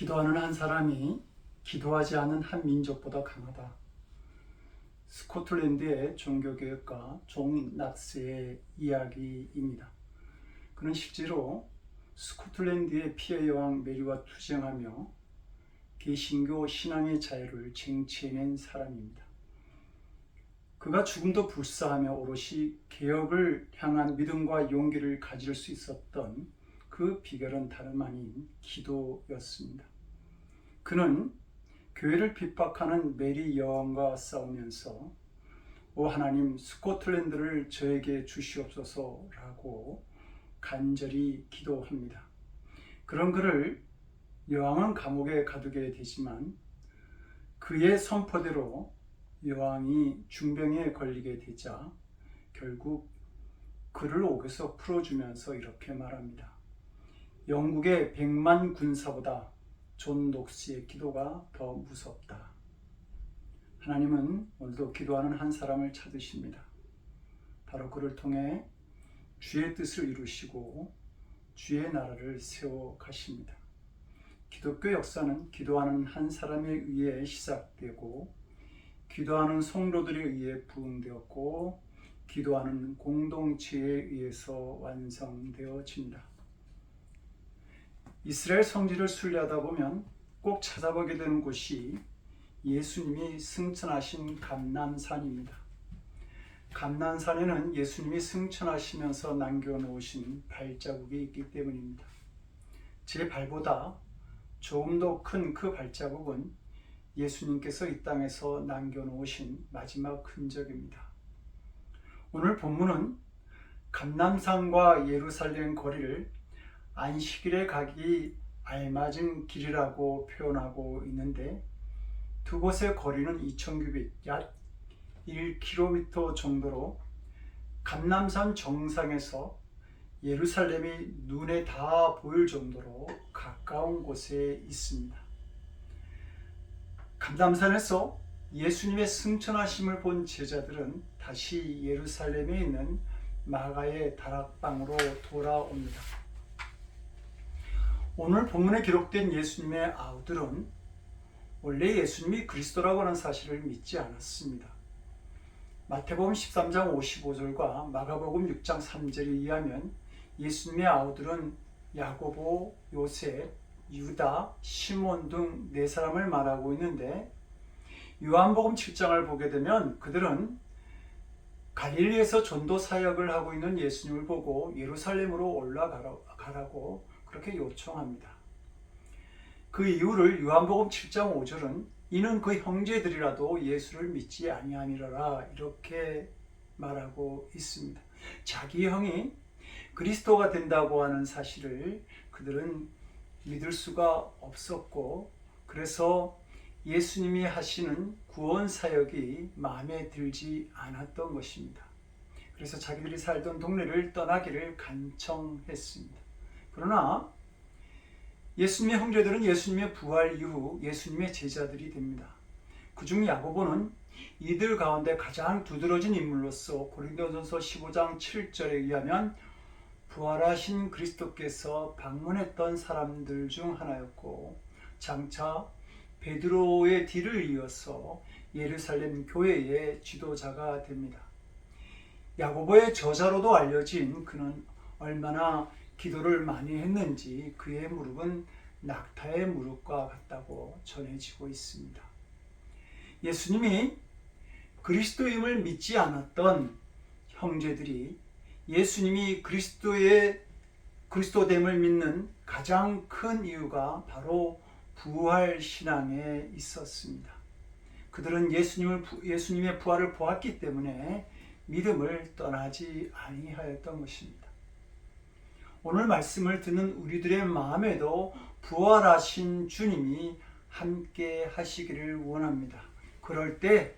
기도하는 한 사람이 기도하지 않는 한 민족보다 강하다. 스코틀랜드의 종교개혁가 존 낙스의 이야기입니다. 그는 실제로 스코틀랜드의 피해 여왕 메리와 투쟁하며 개신교 신앙의 자유를 쟁취해낸 사람입니다. 그가 죽음도 불사하며 오롯이 개혁을 향한 믿음과 용기를 가질 수 있었던 그 비결은 다름 아닌 기도였습니다. 그는 교회를 핍박하는 메리 여왕과 싸우면서 오 하나님, 스코틀랜드를 저에게 주시옵소서라고 간절히 기도합니다. 그런 그를 여왕은 감옥에 가두게 되지만 그의 선포대로 여왕이 중병에 걸리게 되자 결국 그를 옥에서 풀어주면서 이렇게 말합니다. 영국의 100만 군사보다 존 녹스의 기도가 더 무섭다. 하나님은 오늘도 기도하는 한 사람을 찾으십니다. 바로 그를 통해 주의 뜻을 이루시고 주의 나라를 세워 가십니다. 기독교 역사는 기도하는 한 사람에 의해 시작되고 기도하는 성도들에 의해 부흥되었고 기도하는 공동체에 의해서 완성되어집니다. 이스라엘 성지를 순례하다 보면 꼭 찾아보게 되는 곳이 예수님이 승천하신 감람산입니다. 감람산에는 예수님이 승천하시면서 남겨놓으신 발자국이 있기 때문입니다. 제 발보다 조금 더 큰 그 발자국은 예수님께서 이 땅에서 남겨놓으신 마지막 흔적입니다. 오늘 본문은 감람산과 예루살렘 거리를 안식일에 가기 알맞은 길이라고 표현하고 있는데 두 곳의 거리는 2,000규빗, 약 1km 정도로 감람산 정상에서 예루살렘이 눈에 다 보일 정도로 가까운 곳에 있습니다. 감람산에서 예수님의 승천하심을 본 제자들은 다시 예루살렘에 있는 마가의 다락방으로 돌아옵니다. 오늘 본문에 기록된 예수님의 아우들은 원래 예수님이 그리스도라고 하는 사실을 믿지 않았습니다. 마태복음 13장 55절과 마가복음 6장 3절에 의하면 예수님의 아우들은 야고보, 요셉, 유다, 시몬 등 네 사람을 말하고 있는데 요한복음 7장을 보게 되면 그들은 갈릴리에서 전도 사역을 하고 있는 예수님을 보고 예루살렘으로 올라가라고 그렇게 요청합니다. 그 이유를 요한복음 7장 5절은 이는 그 형제들이라도 예수를 믿지 아니함이라 이렇게 말하고 있습니다. 자기 형이 그리스도가 된다고 하는 사실을 그들은 믿을 수가 없었고 그래서 예수님이 하시는 구원 사역이 마음에 들지 않았던 것입니다. 그래서 자기들이 살던 동네를 떠나기를 간청했습니다. 그러나 예수님의 형제들은 예수님의 부활 이후 예수님의 제자들이 됩니다. 그중 야고보는 이들 가운데 가장 두드러진 인물로서 고린도전서 15장 7절에 의하면 부활하신 그리스도께서 방문했던 사람들 중 하나였고 장차 베드로의 뒤를 이어서 예루살렘 교회의 지도자가 됩니다. 야고보의 저자로도 알려진 그는 얼마나 기도를 많이 했는지 그의 무릎은 낙타의 무릎과 같다고 전해지고 있습니다. 예수님이 그리스도임을 믿지 않았던 형제들이 예수님이 그리스도됨을 믿는 가장 큰 이유가 바로 부활 신앙에 있었습니다. 그들은 예수님의 부활을 보았기 때문에 믿음을 떠나지 아니하였던 것입니다. 오늘 말씀을 듣는 우리들의 마음에도 부활하신 주님이 함께 하시기를 원합니다. 그럴 때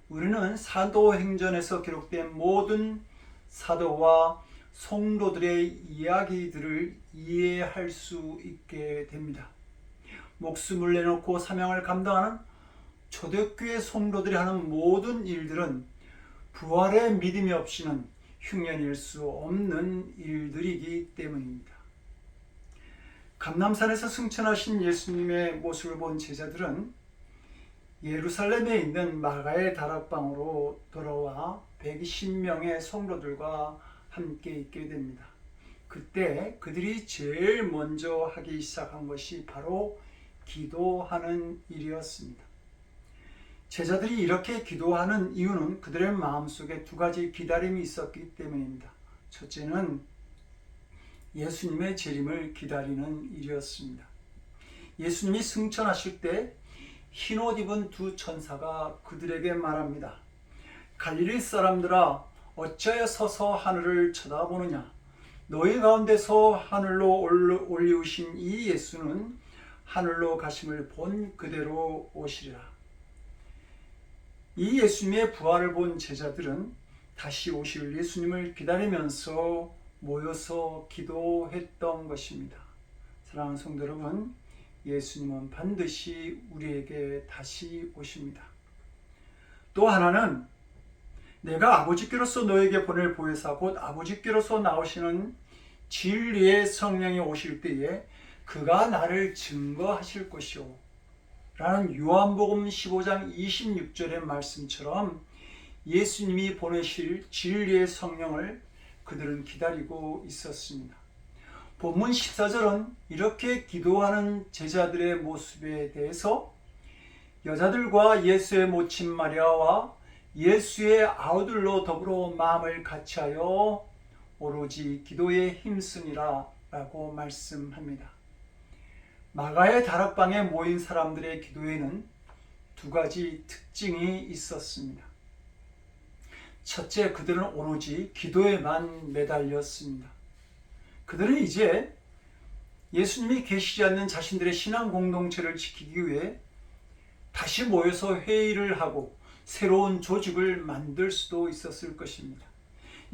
우리는 사도행전에서 기록된 모든 사도와 성도들의 이야기들을 이해할 수 있게 됩니다. 목숨을 내놓고 사명을 감당하는 초대교회 성도들이 하는 모든 일들은 부활의 믿음이 없이는 흉년일 수 없는 일들이기 때문입니다. 감람산에서 승천하신 예수님의 모습을 본 제자들은 예루살렘에 있는 마가의 다락방으로 돌아와 120명의 성도들과 함께 있게 됩니다. 그때 그들이 제일 먼저 하기 시작한 것이 바로 기도하는 일이었습니다. 제자들이 이렇게 기도하는 이유는 그들의 마음속에 두 가지 기다림이 있었기 때문입니다. 첫째는 예수님의 재림을 기다리는 일이었습니다. 예수님이 승천하실 때 흰옷 입은 두 천사가 그들에게 말합니다. 갈릴리 사람들아, 어찌하여 서서 하늘을 쳐다보느냐? 너희 가운데서 하늘로 올리우신 이 예수는 하늘로 가심을 본 그대로 오시리라. 이 예수님의 부활을 본 제자들은 다시 오실 예수님을 기다리면서 모여서 기도했던 것입니다. 사랑하는 성도 여러분, 예수님은 반드시 우리에게 다시 오십니다. 또 하나는 내가 아버지께로서 너에게 보낼 보혜사 곧 아버지께로서 나오시는 진리의 성령이 오실 때에 그가 나를 증거하실 것이요 라는 요한복음 15장 26절의 말씀처럼 예수님이 보내실 진리의 성령을 그들은 기다리고 있었습니다. 본문 14절은 이렇게 기도하는 제자들의 모습에 대해서 여자들과 예수의 모친 마리아와 예수의 아우들로 더불어 마음을 같이하여 오로지 기도에 힘쓰니라 라고 말씀합니다. 마가의 다락방에 모인 사람들의 기도에는 두 가지 특징이 있었습니다. 첫째, 그들은 오로지 기도에만 매달렸습니다. 그들은 이제 예수님이 계시지 않는 자신들의 신앙 공동체를 지키기 위해 다시 모여서 회의를 하고 새로운 조직을 만들 수도 있었을 것입니다.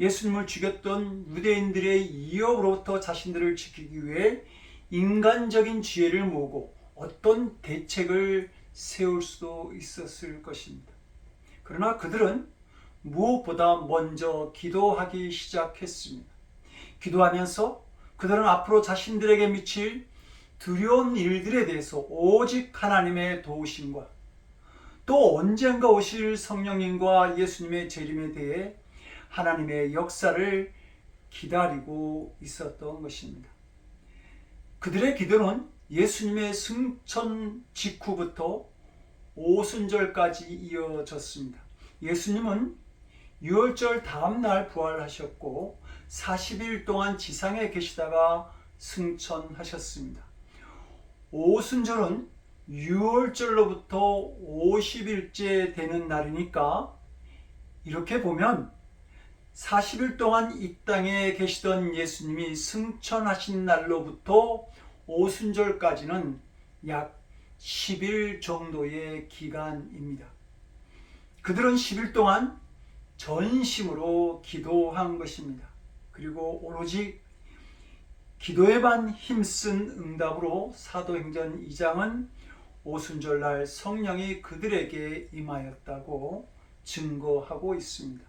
예수님을 죽였던 유대인들의 위협으로부터 자신들을 지키기 위해 인간적인 지혜를 모으고 어떤 대책을 세울 수도 있었을 것입니다. 그러나 그들은 무엇보다 먼저 기도하기 시작했습니다. 기도하면서 그들은 앞으로 자신들에게 미칠 두려운 일들에 대해서 오직 하나님의 도우심과 또 언젠가 오실 성령님과 예수님의 재림에 대해 하나님의 역사를 기다리고 있었던 것입니다. 그들의 기도는 예수님의 승천 직후부터 오순절까지 이어졌습니다. 예수님은 유월절 다음 날 부활하셨고 40일 동안 지상에 계시다가 승천하셨습니다. 오순절은 유월절로부터 50일째 되는 날이니까 이렇게 보면 40일 동안 이 땅에 계시던 예수님이 승천하신 날로부터 오순절까지는 약 10일 정도의 기간입니다. 그들은 10일 동안 전심으로 기도한 것입니다. 그리고 오로지 기도에만 힘쓴 응답으로 사도행전 2장은 오순절날 성령이 그들에게 임하였다고 증거하고 있습니다.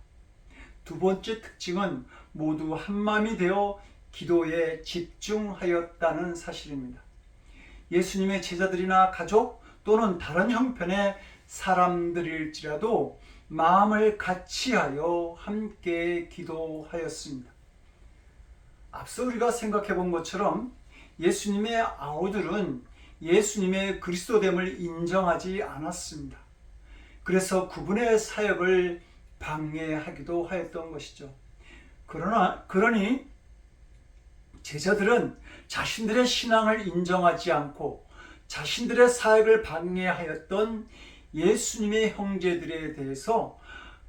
두 번째 특징은 모두 한마음이 되어 기도에 집중하였다는 사실입니다. 예수님의 제자들이나 가족 또는 다른 형편의 사람들일지라도 마음을 같이하여 함께 기도하였습니다. 앞서 우리가 생각해 본 것처럼 예수님의 아우들은 예수님의 그리스도됨을 인정하지 않았습니다. 그래서 그분의 사역을 방해하기도 하였던 것이죠. 그러니 제자들은 자신들의 신앙을 인정하지 않고 자신들의 사역을 방해하였던 예수님의 형제들에 대해서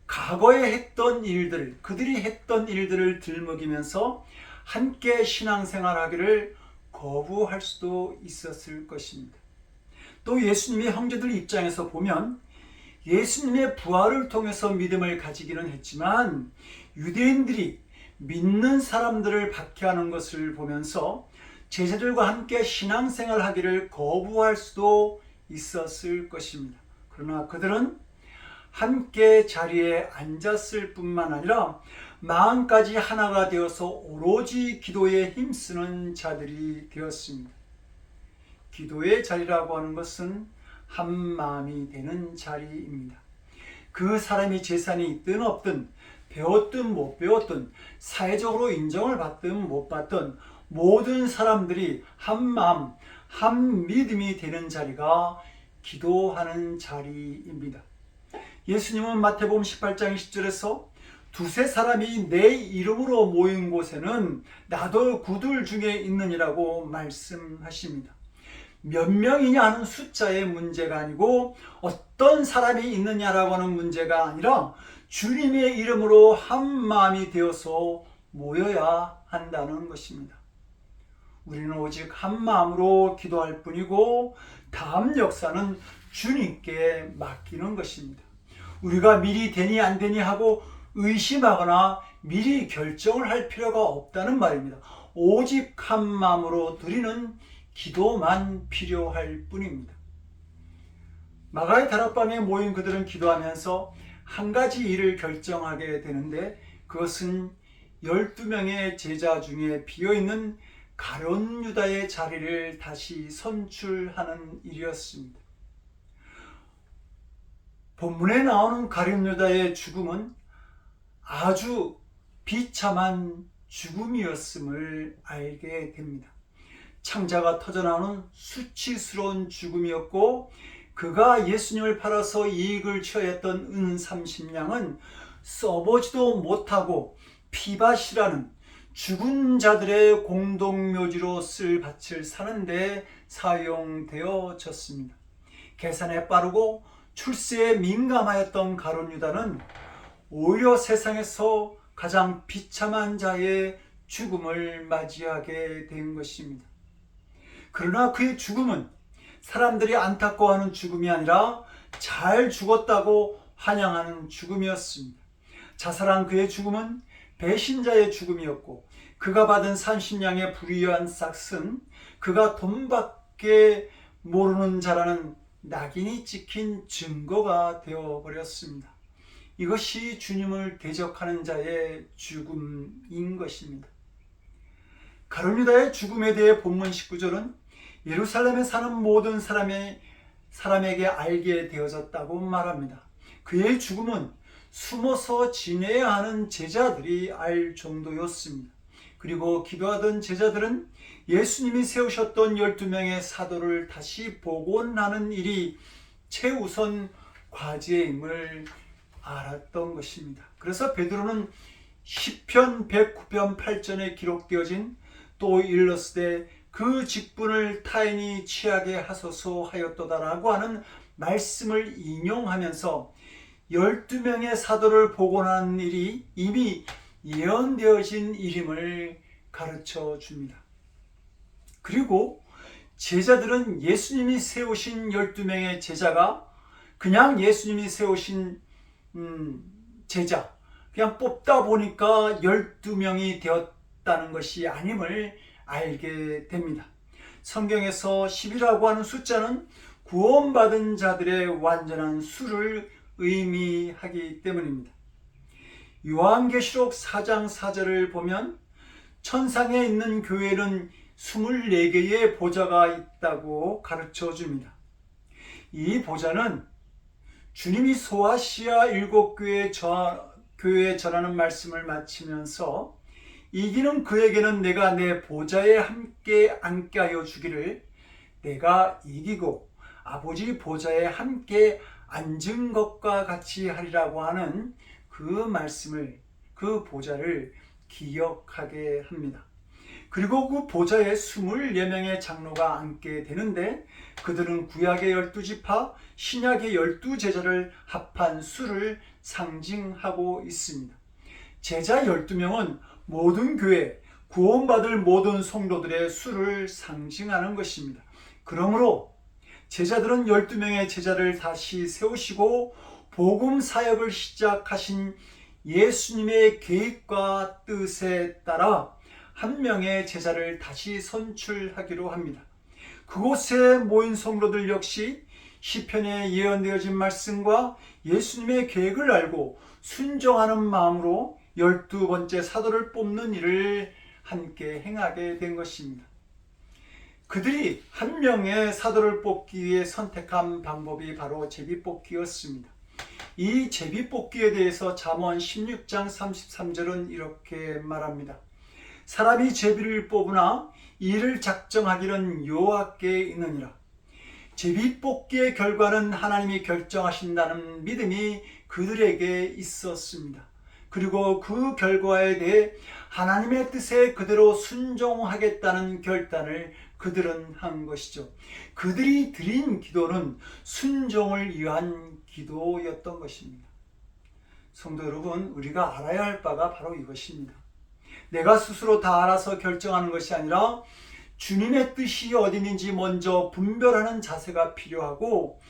과거에 했던 일들, 그들이 했던 일들을 들먹이면서 함께 신앙생활하기를 거부할 수도 있었을 것입니다. 또 예수님의 형제들 입장에서 보면 예수님의 부활을 통해서 믿음을 가지기는 했지만 유대인들이 믿는 사람들을 박해하는 것을 보면서 제자들과 함께 신앙생활하기를 거부할 수도 있었을 것입니다. 그러나 그들은 함께 자리에 앉았을 뿐만 아니라 마음까지 하나가 되어서 오로지 기도에 힘쓰는 자들이 되었습니다. 기도의 자리라고 하는 것은 한 마음이 되는 자리입니다. 그 사람이 재산이 있든 없든, 배웠든 못 배웠든, 사회적으로 인정을 받든 못 받든 모든 사람들이 한 마음, 한 믿음이 되는 자리가 기도하는 자리입니다. 예수님은 마태복음 18장 10절에서 두세 사람이 내 이름으로 모인 곳에는 나도 그들 중에 있느니라고 말씀하십니다. 몇 명이냐 하는 숫자의 문제가 아니고 어떤 사람이 있느냐라고 하는 문제가 아니라 주님의 이름으로 한 마음이 되어서 모여야 한다는 것입니다. 우리는 오직 한 마음으로 기도할 뿐이고 다음 역사는 주님께 맡기는 것입니다. 우리가 미리 되니 안 되니 하고 의심하거나 미리 결정을 할 필요가 없다는 말입니다. 오직 한 마음으로 드리는 기도만 필요할 뿐입니다. 마가의 다락방에 모인 그들은 기도하면서 한 가지 일을 결정하게 되는데 그것은 12명의 제자 중에 비어있는 가룟 유다의 자리를 다시 선출하는 일이었습니다. 본문에 나오는 가룟 유다의 죽음은 아주 비참한 죽음이었음을 알게 됩니다. 창자가 터져나오는 수치스러운 죽음이었고 그가 예수님을 팔아서 이익을 취하였던 은 30냥은 써보지도 못하고 피밭이라는 죽은 자들의 공동묘지로 쓸 밭을 사는데 사용되어졌습니다. 계산에 빠르고 출세에 민감하였던 가룟 유다는 오히려 세상에서 가장 비참한 자의 죽음을 맞이하게 된 것입니다. 그러나 그의 죽음은 사람들이 안타까워하는 죽음이 아니라 잘 죽었다고 환영하는 죽음이었습니다. 자살한 그의 죽음은 배신자의 죽음이었고 그가 받은 30냥의 불의한 싹은 그가 돈밖에 모르는 자라는 낙인이 찍힌 증거가 되어버렸습니다. 이것이 주님을 대적하는 자의 죽음인 것입니다. 가룟 유다의 죽음에 대해 본문 19절은 예루살렘에 사는 모든 사람에게 알게 되어졌다고 말합니다. 그의 죽음은 숨어서 지내야 하는 제자들이 알 정도였습니다. 그리고 기도하던 제자들은 예수님이 세우셨던 12명의 사도를 다시 복원하는 일이 최우선 과제임을 알았던 것입니다. 그래서 베드로는 시편 109편 8절에 기록되어진 또 일러스되 그 직분을 타인이 취하게 하소서 하였도다라고 하는 말씀을 인용하면서 12명의 사도를 복원하는 일이 이미 예언되어진 일임을 가르쳐 줍니다. 그리고 제자들은 예수님이 세우신 12명의 제자가 그냥 예수님이 세우신 제자, 그냥 뽑다 보니까 12명이 되었다는 것이 아님을 알게 됩니다. 성경에서 10이라고 하는 숫자는 구원받은 자들의 완전한 수를 의미하기 때문입니다. 요한계시록 4장 4절을 보면 천상에 있는 교회는 24개의 보좌가 있다고 가르쳐 줍니다. 이 보좌는 주님이 소아시아 7교회에 전하는 말씀을 마치면서 이기는 그에게는 내가 내 보좌에 함께 앉게 하여 주기를 내가 이기고 아버지 보좌에 함께 앉은 것과 같이 하리라고 하는 그 말씀을, 그 보좌를 기억하게 합니다. 그리고 그 보좌에 24명의 장로가 앉게 되는데 그들은 구약의 12지파, 신약의 12제자를 합한 수를 상징하고 있습니다. 제자 12명은 모든 교회, 구원받을 모든 성도들의 수를 상징하는 것입니다. 그러므로 제자들은 12명의 제자를 다시 세우시고 복음 사역을 시작하신 예수님의 계획과 뜻에 따라 한 명의 제자를 다시 선출하기로 합니다. 그곳에 모인 성도들 역시 시편에 예언되어진 말씀과 예수님의 계획을 알고 순종하는 마음으로 12번째 사도를 뽑는 일을 함께 행하게 된 것입니다. 그들이 한 명의 사도를 뽑기 위해 선택한 방법이 바로 제비뽑기였습니다. 이 제비뽑기에 대해서 잠언 16장 33절은 이렇게 말합니다. 사람이 제비를 뽑으나 이를 작정하기는 여호와께 있느니라. 제비뽑기의 결과는 하나님이 결정하신다는 믿음이 그들에게 있었습니다. 그리고 그 결과에 대해 하나님의 뜻에 그대로 순종하겠다는 결단을 그들은 한 것이죠. 그들이 드린 기도는 순종을 위한 기도였던 것입니다. 성도 여러분, 우리가 알아야 할 바가 바로 이것입니다. 내가 스스로 다 알아서 결정하는 것이 아니라 주님의 뜻이 어디 있는지 먼저 분별하는 자세가 필요하고,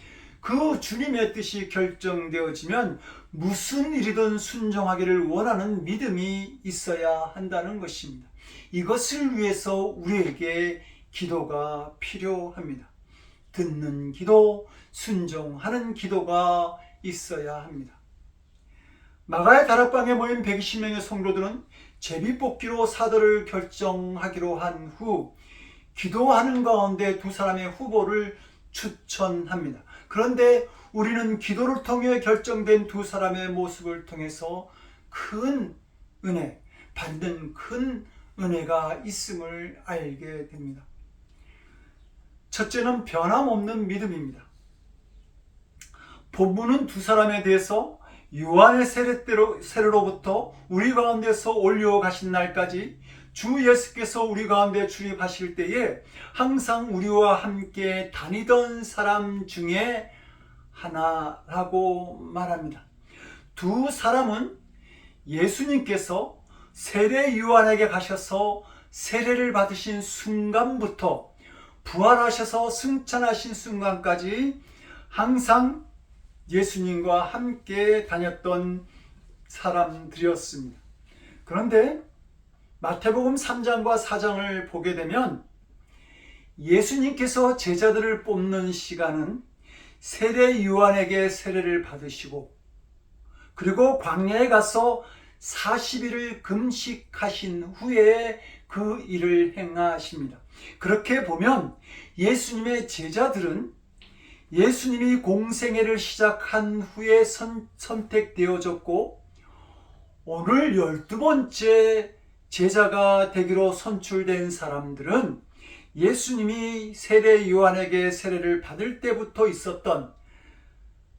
그 주님의 뜻이 결정되어지면 무슨 일이든 순종하기를 원하는 믿음이 있어야 한다는 것입니다. 이것을 위해서 우리에게 기도가 필요합니다. 듣는 기도, 순종하는 기도가 있어야 합니다. 마가의 다락방에 모인 120명의 성도들은 제비뽑기로 사도를 결정하기로 한 후 기도하는 가운데 두 사람의 후보를 추천합니다. 그런데 우리는 기도를 통해 결정된 두 사람의 모습을 통해서 큰 은혜, 받는 큰 은혜가 있음을 알게 됩니다. 첫째는 변함없는 믿음입니다. 본문은 두 사람에 대해서 요한의 세례로부터 우리 가운데서 올려 가신 날까지 주 예수께서 우리 가운데 출입하실 때에 항상 우리와 함께 다니던 사람 중에 하나라고 말합니다. 두 사람은 예수님께서 세례 요한에게 가셔서 세례를 받으신 순간부터 부활하셔서 승천하신 순간까지 항상 예수님과 함께 다녔던 사람들이었습니다. 그런데 마태복음 3장과 4장을 보게 되면 예수님께서 제자들을 뽑는 시간은 세례 요한에게 세례를 받으시고, 그리고 광야에 가서 40일을 금식하신 후에 그 일을 행하십니다. 그렇게 보면 예수님의 제자들은 예수님이 공생애를 시작한 후에 선택되어졌고, 오늘 12번째 제자가 되기로 선출된 사람들은 예수님이 세례 요한에게 세례를 받을 때부터 있었던,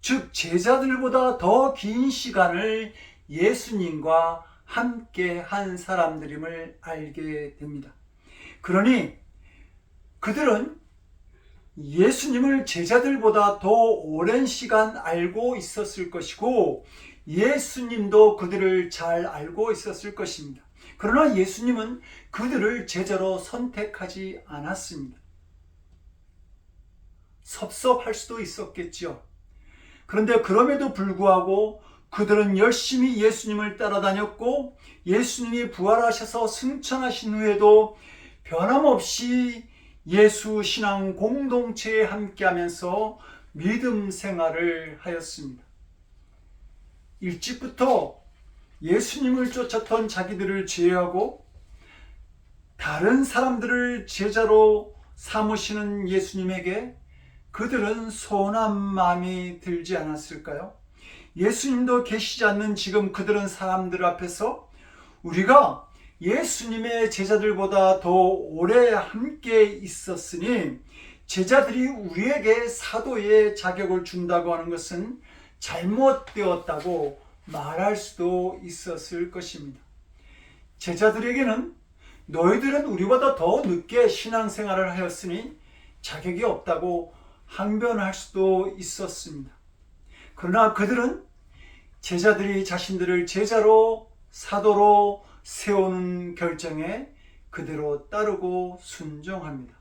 즉 제자들보다 더 긴 시간을 예수님과 함께 한 사람들임을 알게 됩니다. 그러니 그들은 예수님을 제자들보다 더 오랜 시간 알고 있었을 것이고, 예수님도 그들을 잘 알고 있었을 것입니다. 그러나 예수님은 그들을 제자로 선택하지 않았습니다. 섭섭할 수도 있었겠지요. 그런데 그럼에도 불구하고 그들은 열심히 예수님을 따라다녔고, 예수님이 부활하셔서 승천하신 후에도 변함없이 예수 신앙 공동체에 함께하면서 믿음 생활을 하였습니다. 일찍부터 예수님을 쫓았던 자기들을 제외하고 다른 사람들을 제자로 삼으시는 예수님에게 그들은 서운한 마음이 들지 않았을까요? 예수님도 계시지 않는 지금 그들은 사람들 앞에서 우리가 예수님의 제자들보다 더 오래 함께 있었으니 제자들이 우리에게 사도의 자격을 준다고 하는 것은 잘못되었다고 말할 수도 있었을 것입니다. 제자들에게는 너희들은 우리보다 더 늦게 신앙생활을 하였으니 자격이 없다고 항변할 수도 있었습니다. 그러나 그들은 제자들이 자신들을 제자로 사도로 세우는 결정에 그대로 따르고 순종합니다.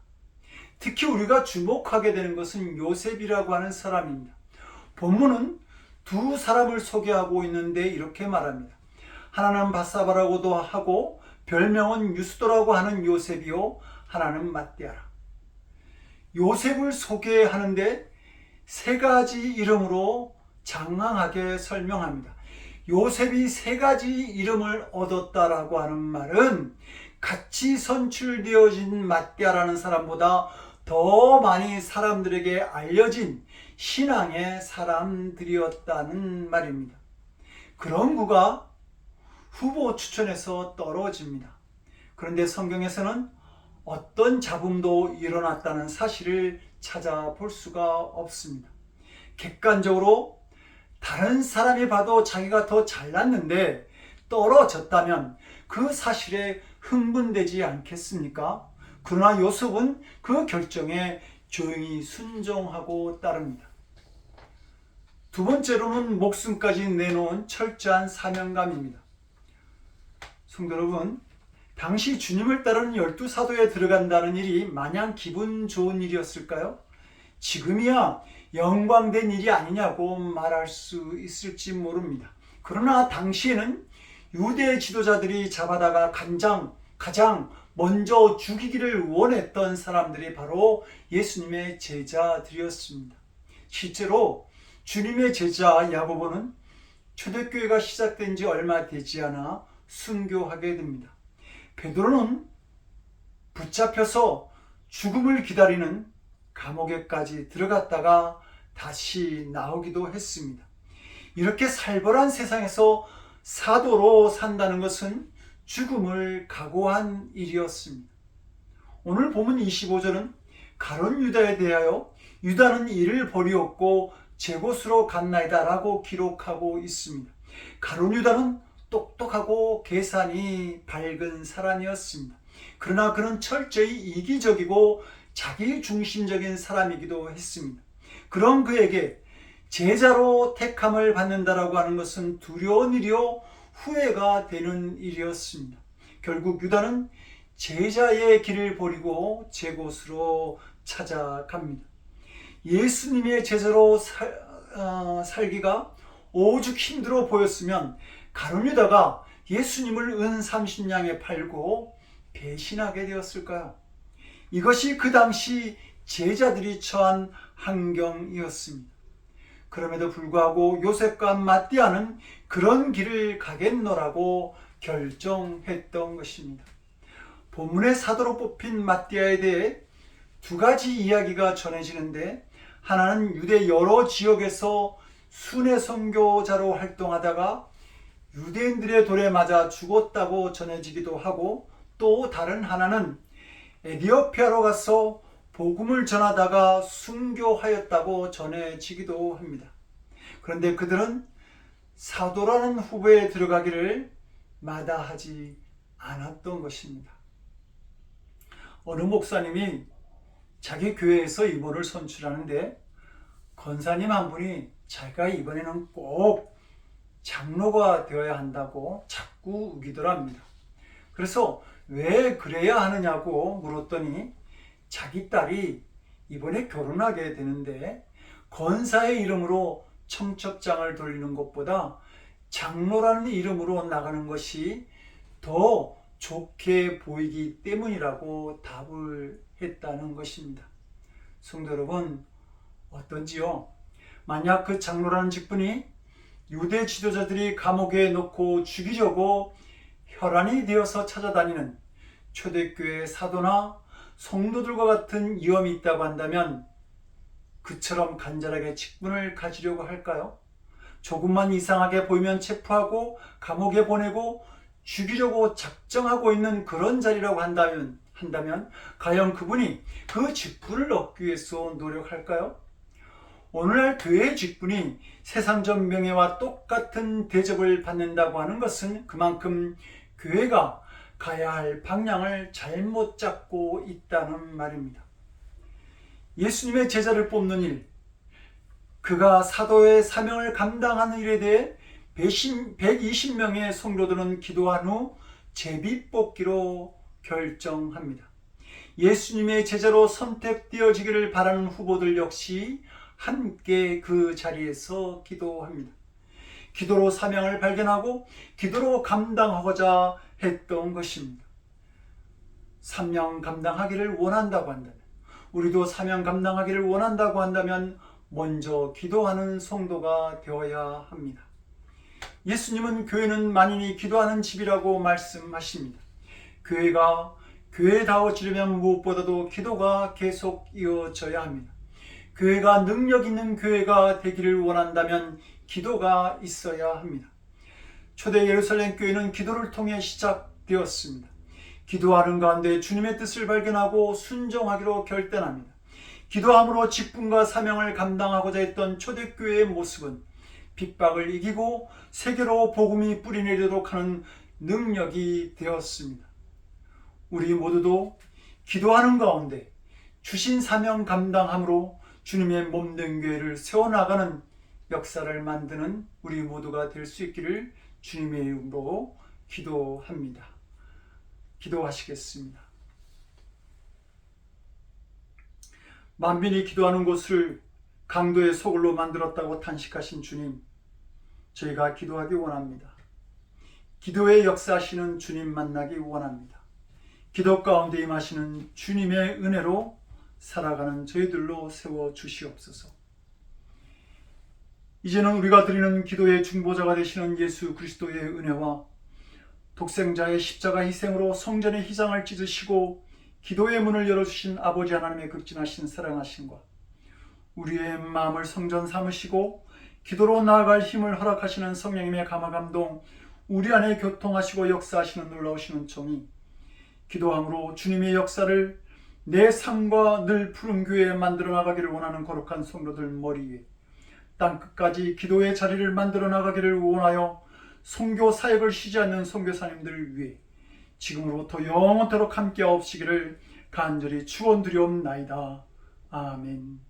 특히 우리가 주목하게 되는 것은 요셉이라고 하는 사람입니다. 본문은 두 사람을 소개하고 있는데 이렇게 말합니다. 하나는 바사바라고도 하고 별명은 유스도라고 하는 요셉이요, 하나는 ματ대아라. 요셉을 소개하는데 세 가지 이름으로 장황하게 설명합니다. 요셉이 세 가지 이름을 얻었다라고 하는 말은 같이 선출되어진 마띠아라는 사람보다 더 많이 사람들에게 알려진 신앙의 사람들이었다는 말입니다. 그런 그가 후보 추천에서 떨어집니다. 그런데 성경에서는 어떤 잡음도 일어났다는 사실을 찾아볼 수가 없습니다. 객관적으로 다른 사람이 봐도 자기가 더 잘났는데 떨어졌다면 그 사실에 흥분되지 않겠습니까? 그러나 요셉은 그 결정에 조용히 순종하고 따릅니다. 두 번째로는 목숨까지 내놓은 철저한 사명감입니다. 성도 여러분, 당시 주님을 따르는 12사도에 들어간다는 일이 마냥 기분 좋은 일이었을까요? 지금이야 영광된 일이 아니냐고 말할 수 있을지 모릅니다. 그러나 당시에는 유대 지도자들이 잡아다가 가장 먼저 죽이기를 원했던 사람들이 바로 예수님의 제자들이었습니다. 실제로 주님의 제자 야고보는 초대교회가 시작된 지 얼마 되지 않아 순교하게 됩니다. 베드로는 붙잡혀서 죽음을 기다리는 감옥에까지 들어갔다가 다시 나오기도 했습니다. 이렇게 살벌한 세상에서 사도로 산다는 것은 죽음을 각오한 일이었습니다. 오늘 본문 25절은 가룟 유다에 대하여 유다는 이를 버리었고 제 곳으로 갔나이다 라고 기록하고 있습니다. 가룟 유다는 똑똑하고 계산이 밝은 사람이었습니다. 그러나 그는 철저히 이기적이고 자기중심적인 사람이기도 했습니다. 그런 그에게 제자로 택함을 받는다라고 하는 것은 두려운 일이요 후회가 되는 일이었습니다. 결국 유다는 제자의 길을 버리고 제 곳으로 찾아갑니다. 예수님의 제자로 살기가 오죽 힘들어 보였으면 가룟 유다가 예수님을 은 30냥에 팔고 배신하게 되었을까요? 이것이 그 당시 제자들이 처한 환경이었습니다. 그럼에도 불구하고 요셉과 마띠아는 그런 길을 가겠노라고 결정했던 것입니다. 본문의 사도로 뽑힌 마띠아에 대해 두 가지 이야기가 전해지는데, 하나는 유대 여러 지역에서 순회 선교자로 활동하다가 유대인들의 돌에 맞아 죽었다고 전해지기도 하고, 또 다른 하나는 에디오피아로 가서 복음을 전하다가 순교하였다고 전해지기도 합니다. 그런데 그들은 사도라는 후보에 들어가기를 마다하지 않았던 것입니다. 어느 목사님이 자기 교회에서 임원을 선출하는데 권사님 한 분이 자기가 이번에는 꼭 장로가 되어야 한다고 자꾸 우기더랍니다. 그래서 왜 그래야 하느냐고 물었더니 자기 딸이 이번에 결혼하게 되는데 권사의 이름으로 청첩장을 돌리는 것보다 장로라는 이름으로 나가는 것이 더 좋게 보이기 때문이라고 답을 했다는 것입니다. 성도 여러분, 어떤지요? 만약 그 장로라는 직분이 유대 지도자들이 감옥에 넣고 죽이려고 혈안이 되어서 찾아다니는 초대교회 사도나 성도들과 같은 위험이 있다고 한다면 그처럼 간절하게 직분을 가지려고 할까요? 조금만 이상하게 보이면 체포하고 감옥에 보내고 죽이려고 작정하고 있는 그런 자리라고 한다면 과연 그분이 그 직분을 얻기 위해서 노력할까요? 오늘날 교회의 직분이 세상적 명예와 똑같은 대접을 받는다고 하는 것은 그만큼 교회가 가야 할 방향을 잘못 잡고 있다는 말입니다. 예수님의 제자를 뽑는 일, 그가 사도의 사명을 감당하는 일에 대해 120명의 성도들은 기도한 후 제비 뽑기로 결정합니다. 예수님의 제자로 선택되어지기를 바라는 후보들 역시 함께 그 자리에서 기도합니다. 기도로 사명을 발견하고 기도로 감당하고자 했던 것입니다. 사명 감당하기를 원한다고 한다면, 우리도 사명 감당하기를 원한다고 한다면 먼저 기도하는 성도가 되어야 합니다. 예수님은 교회는 만인이 기도하는 집이라고 말씀하십니다. 교회가 교회다워지려면 무엇보다도 기도가 계속 이어져야 합니다. 교회가 능력 있는 교회가 되기를 원한다면 기도가 있어야 합니다. 초대 예루살렘 교회는 기도를 통해 시작되었습니다. 기도하는 가운데 주님의 뜻을 발견하고 순종하기로 결단합니다. 기도함으로 직분과 사명을 감당하고자 했던 초대교회의 모습은 핍박을 이기고 세계로 복음이 뿌리내리도록 하는 능력이 되었습니다. 우리 모두도 기도하는 가운데 주신 사명 감당함으로 주님의 몸된 교회를 세워나가는 역사를 만드는 우리 모두가 될 수 있기를 주님의 이름으로 기도합니다. 기도하시겠습니다. 만민이 기도하는 곳을 강도의 소굴로 만들었다고 탄식하신 주님, 저희가 기도하기 원합니다. 기도의 역사하시는 주님 만나기 원합니다. 기도 가운데 임하시는 주님의 은혜로 살아가는 저희들로 세워주시옵소서. 이제는 우리가 드리는 기도의 중보자가 되시는 예수 그리스도의 은혜와 독생자의 십자가 희생으로 성전의 휘장을 찢으시고 기도의 문을 열어주신 아버지 하나님의 극진하신 사랑하심과 우리의 마음을 성전 삼으시고 기도로 나아갈 힘을 허락하시는 성령님의 감화감동, 우리 안에 교통하시고 역사하시는 놀라우신 은총이 기도함으로 주님의 역사를 내 삶과 늘 푸른 교회에 만들어 나가기를 원하는 거룩한 성도들 머리 위에 땅끝까지 기도의 자리를 만들어 나가기를 원하여 선교 사역을 쉬지 않는 선교사님들을 위해 지금으로부터 영원토록 함께 없으시기를 간절히 축원드리옵나이다. 아멘.